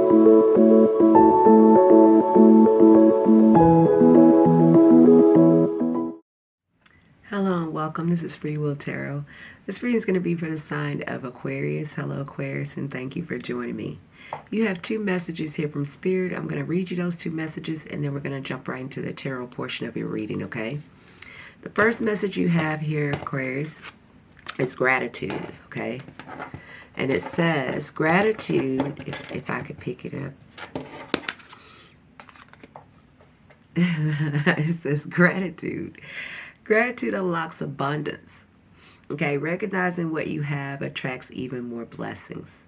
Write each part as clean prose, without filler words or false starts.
Hello and welcome. This is Freewill Tarot. This reading is going to be for the sign of Aquarius. Hello, Aquarius, and thank you for joining me. You have two messages here from Spirit. I'm going to read you those two messages, and then we're going to jump right into the tarot portion of your reading, okay? The first message you have here, Aquarius, is gratitude, okay? And it says, gratitude, if I could pick it up. It says gratitude. Gratitude unlocks abundance. Okay, recognizing what you have attracts even more blessings.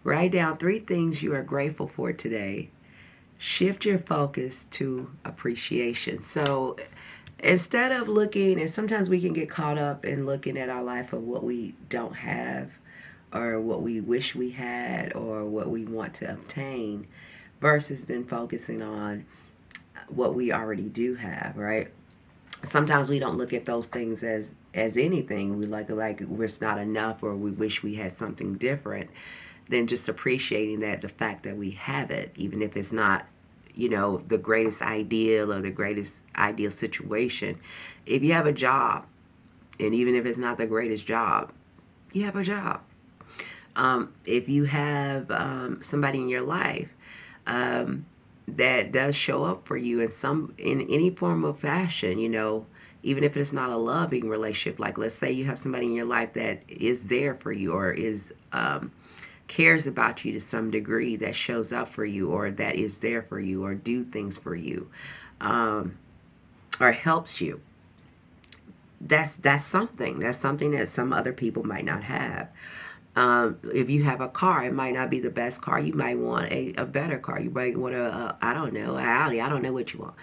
Write down 3 things you are grateful for today. Shift your focus to appreciation. So instead of looking, and sometimes we can get caught up in looking at our life of what we don't have or what we wish we had or what we want to obtain versus then focusing on what we already do have, right? Sometimes we don't look at those things as anything. We like it's not enough, or we wish we had something different than just appreciating that the fact that we have it, even if it's not, the greatest ideal or the greatest ideal situation. If you have a job, and even if it's not the greatest job, you have a job. If you have somebody in your life that does show up for you in any form of fashion, even if it's not a loving relationship. Like, let's say you have somebody in your life that is there for you, or is cares about you to some degree, that shows up for you, or that is there for you, or do things for you, or helps you. That's something that some other people might not have. If you have a car, it might not be the best car. You might want a better car. You might want I don't know, an Audi. I don't know what you want.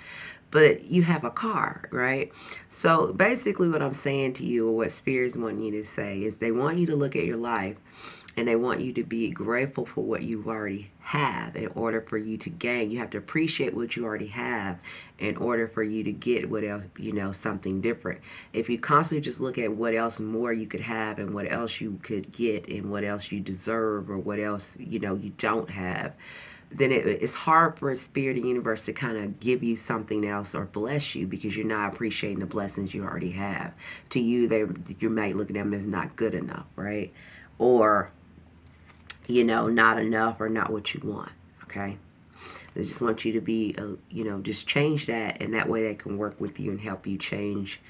But you have a car, right? So basically what I'm saying to you, or what Spirit's wanting you to say, is they want you to look at your life and they want you to be grateful for what you already have. In order for you to gain, you have to appreciate what you already have in order for you to get what else, something different. If you constantly just look at what else more you could have and what else you could get and what else you deserve or what else, you don't have, then it's hard for a Spirit and universe to kind of give you something else or bless you, because you're not appreciating the blessings you already have. To you, you might look at them as not good enough, right? Or, not enough, or not what you want, okay? They just want you to be, just change that, and that way they can work with you and help you change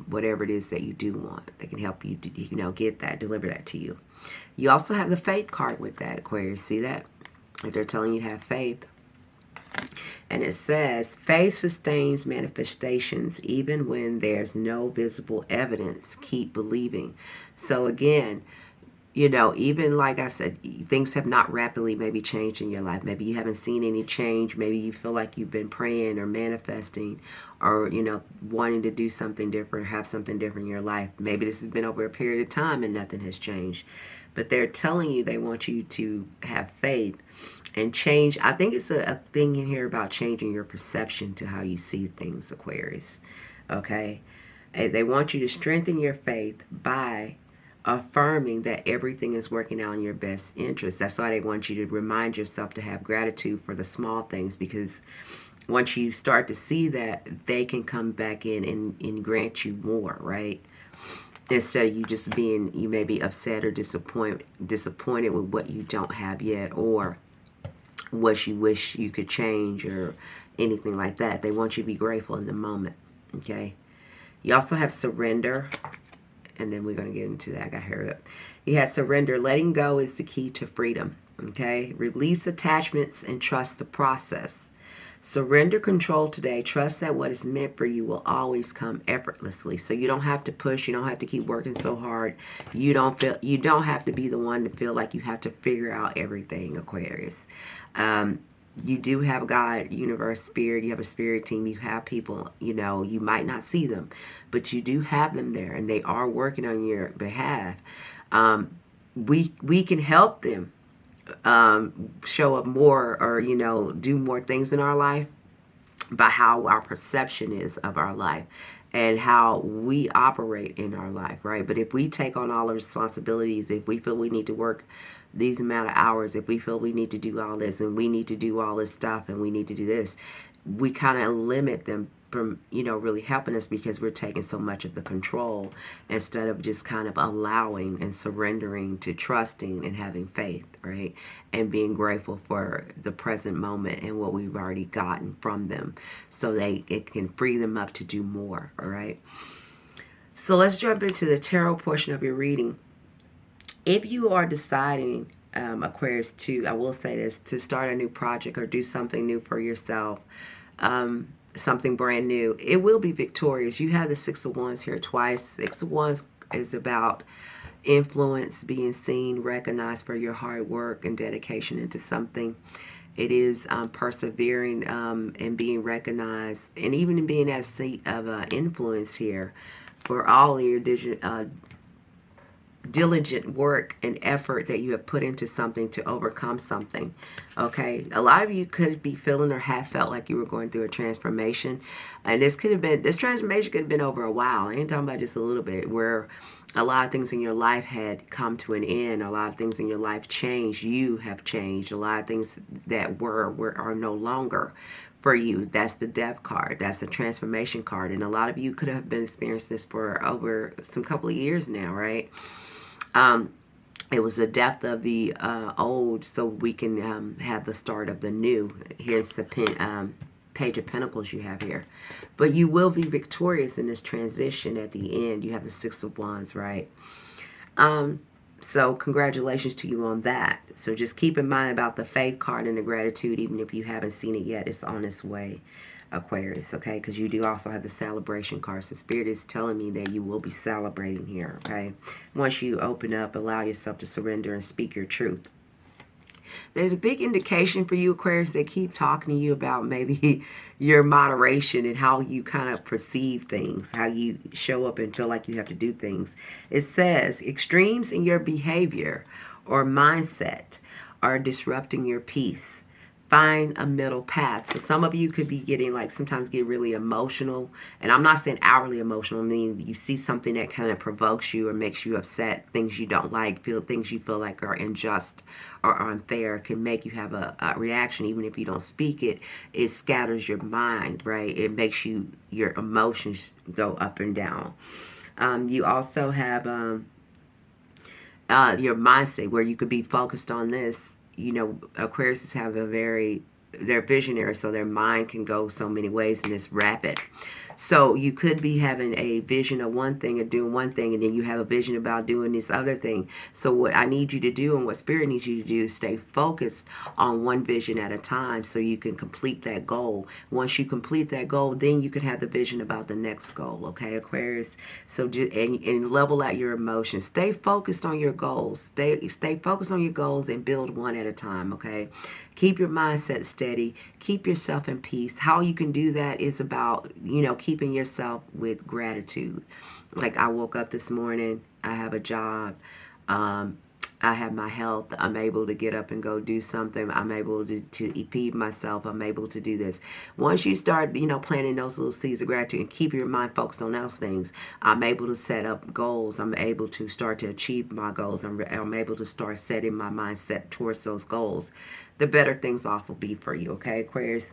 whatever it is that you do want. They can help you, get that, deliver that to you. You also have the faith card with that, Aquarius. See that? They're telling you to have faith. And it says, faith sustains manifestations even when there's no visible evidence. Keep believing. So again, even like I said, things have not rapidly maybe changed in your life. Maybe you haven't seen any change. Maybe you feel like you've been praying or manifesting or, wanting to do something different, have something different in your life. Maybe this has been over a period of time and nothing has changed. But they're telling you they want you to have faith and change. I think it's a thing in here about changing your perception to how you see things, Aquarius. Okay? They want you to strengthen your faith by affirming that everything is working out in your best interest. That's why they want you to remind yourself to have gratitude for the small things, because once you start to see that, they can come back in and grant you more, right? Instead of you just being, you may be upset or disappointed with what you don't have yet, or what you wish you could change, or anything like that. They want you to be grateful in the moment, okay? You also have surrender. And then we're going to get into that. I got to hurry up. You have surrender. Letting go is the key to freedom. Okay? Release attachments and trust the process. Surrender control today. Trust that what is meant for you will always come effortlessly. So you don't have to push. You don't have to keep working so hard. You don't have to be the one to feel like you have to figure out everything, Aquarius. You do have God, universe, spirit. You have a spirit team. You have people, you might not see them, but you do have them there, and they are working on your behalf. We can help them show up more, or, do more things in our life by how our perception is of our life. and how we operate in our life, right? But if we take on all the responsibilities, if we feel we need to work these amount of hours, if we feel we need to do all this and we need to do all this stuff and we need to do this, we kind of limit them from, really helping us, because we're taking so much of the control instead of just kind of allowing and surrendering to trusting and having faith, right? And being grateful for the present moment and what we've already gotten from them, so it can free them up to do more, all right? So let's jump into the tarot portion of your reading. If you are deciding, Aquarius, I will say this, to start a new project or do something new for yourself, something brand new, it will be victorious. You have the Six of Wands here twice. Six of Wands is about influence, being seen, recognized for your hard work and dedication into something. It is persevering and being recognized, and even in being at a seat of influence here for all your diligent work and effort that you have put into something to overcome something. Okay, a lot of you could be feeling or have felt like you were going through a transformation, and this transformation could have been over a while. I ain't talking about just a little bit, where a lot of things in your life had come to an end. A lot of things in your life changed. You have changed. A lot of things that are no longer for you. That's the Death card. That's the transformation card. And a lot of you could have been experiencing this for over some couple of years now, right? It was the death of the old, so we can have the start of the new. Here's the Page of Pentacles you have here. But you will be victorious in this transition at the end. You have the Six of Wands, right? So congratulations to you on that. So just keep in mind about the faith card and the gratitude, even if you haven't seen it yet, it's on its way, Aquarius, okay? Because you do also have the celebration card. So Spirit is telling me that you will be celebrating here, okay? Once you open up, allow yourself to surrender and speak your truth. There's a big indication for you, Aquarius. They keep talking to you about maybe your moderation and how you kind of perceive things, how you show up and feel like you have to do things. It says extremes in your behavior or mindset are disrupting your peace. Find a middle path. So some of you could be sometimes get really emotional. And I'm not saying hourly emotional. I mean, you see something that kind of provokes you or makes you upset, things you don't like, things you feel like are unjust or unfair, can make you have a reaction. Even if you don't speak it, it scatters your mind, right? It makes your emotions go up and down. You also have your mindset, where you could be focused on this. Aquarius have they're visionary, so their mind can go so many ways, and it's rapid. So you could be having a vision of one thing or doing one thing, and then you have a vision about doing this other thing. So what I need you to do, and what Spirit needs you to do, is stay focused on one vision at a time so you can complete that goal. Once you complete that goal, then you can have the vision about the next goal, okay, Aquarius? So just and level out your emotions. Stay focused on your goals. Stay focused on your goals and build one at a time, okay? Keep your mindset steady. Keep yourself in peace. How you can do that is about, keeping yourself with gratitude. Like, I woke up this morning. I have a job. I have my health. I'm able to get up and go do something. I'm able to feed myself. I'm able to do this. Once you start, planting those little seeds of gratitude and keep your mind focused on those things, I'm able to set up goals. I'm able to start to achieve my goals. I'm able to start setting my mindset towards those goals. The better things off will be for you, okay, Aquarius?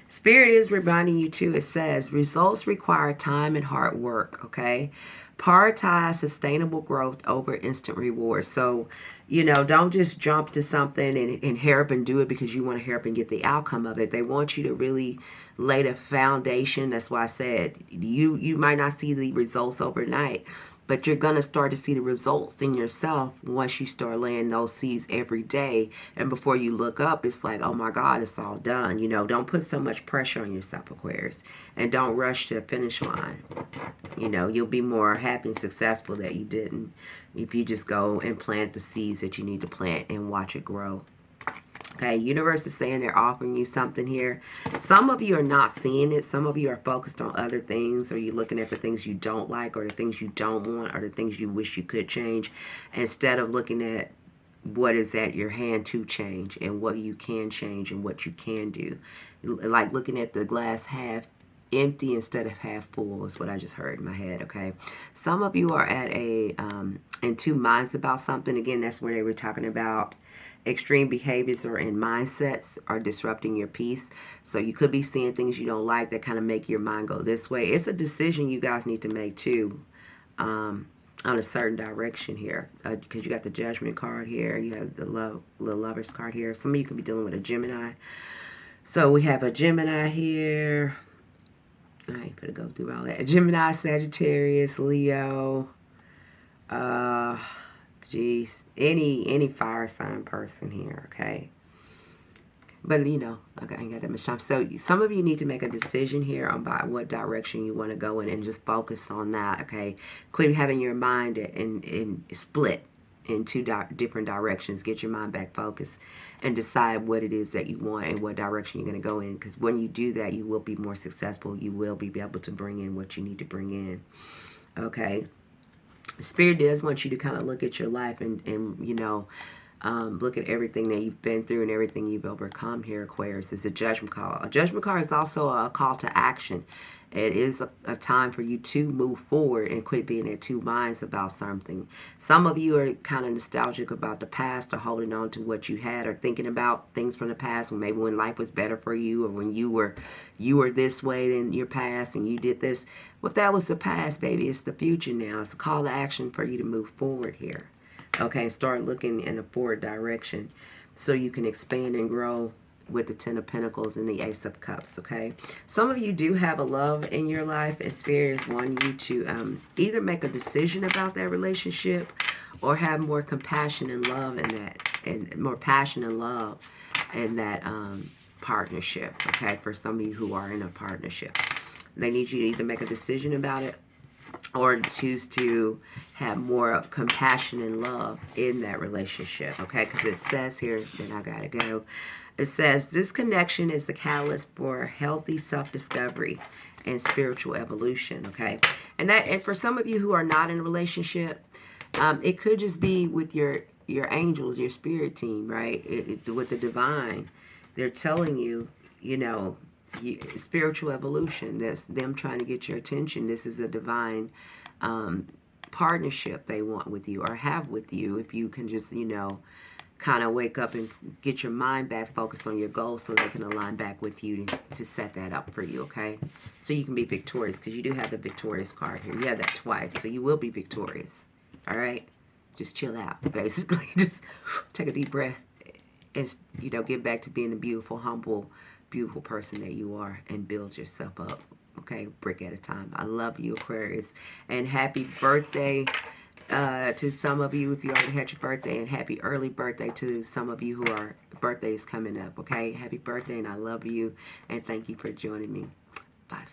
Spirit is reminding you too. It says results require time and hard work, okay? Prioritize sustainable growth over instant rewards. So, don't just jump to something and hurry up and do it because you want to hurry up and get the outcome of it. They want you to really lay the foundation. That's why I said you might not see the results overnight, but you're going to start to see the results in yourself once you start laying those seeds every day. And before you look up, it's like, oh my God, it's all done. Don't put so much pressure on yourself, Aquarius. And don't rush to the finish line. You'll be more happy and successful that you didn't if you just go and plant the seeds that you need to plant and watch it grow. Okay, universe is saying they're offering you something here. Some of you are not seeing it. Some of you are focused on other things, or you're looking at the things you don't like, or the things you don't want, or the things you wish you could change, instead of looking at what is at your hand to change and what you can change and what you can do. Like looking at the glass half empty instead of half full is what I just heard in my head, okay? Some of you are at in two minds about something. Again, that's where they were talking about extreme behaviors or in mindsets are disrupting your peace. So you could be seeing things you don't like that kind of make your mind go this way. It's a decision you guys need to make too, on a certain direction here, because you got the Judgment card here, you have the Lovers card here. Some of you could be dealing with a Gemini. So we have a Gemini here. I ain't gonna go through all that. Gemini, Sagittarius, Leo, geez, any fire sign person here, okay? But you know, okay, I ain't got that much time. So some of you need to make a decision here about what direction you want to go in and just focus on that, okay? Quit having your mind in split in two different directions. Get your mind back focused and decide what it is that you want and what direction you're going to go in. Because when you do that, you will be more successful. You will be able to bring in what you need to bring in, okay? Spirit does want you to kind of look at your life and you know, look at everything that you've been through and everything you've overcome here, Aquarius. It's a judgment call. A judgment call is also a call to action. It is a time for you to move forward and quit being at two minds about something. Some of you are kind of nostalgic about the past or holding on to what you had or thinking about things from the past, maybe when life was better for you or when you were this way in your past and you did this. Well, that was the past, baby. It's the future now. It's a call to action for you to move forward here. Okay, start looking in a forward direction so you can expand and grow with the Ten of Pentacles and the Ace of Cups, okay? Some of you do have a love in your life, and Spirit is wanting you to either make a decision about that relationship or have more compassion and love in that, and more passion and love in that partnership, okay? For some of you who are in a partnership. They need you to either make a decision about it or choose to have more of compassion and love in that relationship, okay? Because it says here, then I gotta go. It says, this connection is the catalyst for healthy self-discovery and spiritual evolution, okay? And for some of you who are not in a relationship, it could just be with your angels, your spirit team, right? With the divine. They're telling you, you know, spiritual evolution. That's them trying to get your attention. This is a divine partnership they want with you or have with you. If you can just, you know, kind of wake up and get your mind back focused on your goals so they can align back with you to set that up for you, okay? So you can be victorious, because you do have the victorious card here. You have that twice, so you will be victorious, all right? Just chill out, basically. Just take a deep breath and, you know, get back to being the beautiful, humble, beautiful person that you are and build yourself up, okay? Brick at a time. I love you, Aquarius. And happy birthday to some of you if you already had your birthday, and happy early birthday to some of you who are birthdays coming up, okay? Happy birthday, and I love you, and thank you for joining me. Bye.